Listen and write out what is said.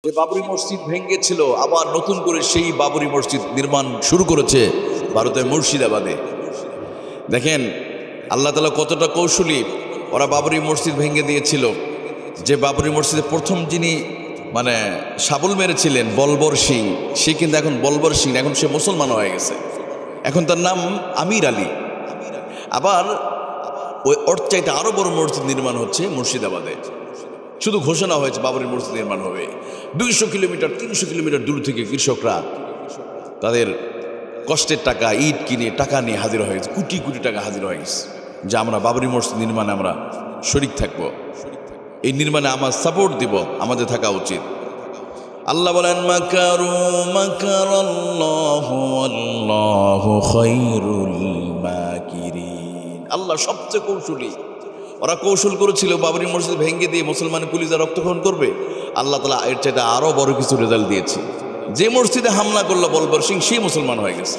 যে বাবরি মসজিদ ভেঙেছিল আবার নতুন করে সেই বাবরি মসজিদ নির্মাণ শুরু করেছে ভারতের মুর্শিদাবাদে। দেখেন আল্লাহ তাআলা কতটা কৌশলী। ওরা বাবরি মসজিদ ভেঙে দিয়েছিল। যে বাবরি মসজিদে প্রথম যিনি শাবল মেরেছিলেন বলবর সিং, সে কিন্তু এখন বলবর সিং, এখন সে মুসলমান হয়ে গেছে। এখন তার নাম আমির আলী। আবার ওই ওর চাইতে আরো বড় মসজিদ নির্মাণ হচ্ছে মুর্শিদাবাদে। শুধু ঘোষণা হয়েছে বাবরি মসজিদ নির্মাণ হবে। 200 কিলোমিটার 300 কিলোমিটার দূর থেকে কৃষকরা তাদের কষ্টের টাকা ইট কিনে টাকা নিয়ে হাজির হয়ে গেছে, কোটি কোটি টাকা হাজির হয়ে গেছে যে আমরা বাবরি মসজিদ নির্মাণে আমরা শরিক থাকবো, এই নির্মাণে আমার সাপোর্ট দিব, আমাদের থাকা উচিত। আল্লাহ বলেন মাকারু মাকারাল্লাহু ওয়াল্লাহু খায়রুল মাকিরিন। আল্লাহ সবচেয়ে কৌশলী। ওরা কৌশল করেছিল বাবরি মসজিদ ভেঙে দিয়ে মুসলমান পুলিশরা রক্তক্ষরণ করবে। আল্লাহ তাআলা এর চাইতে আরো বড় কিছু রেজাল্ট দিয়েছে। যে মসজিদে হামলা করলো বলবর সিং, সেই মুসলমান হয়ে গেছে।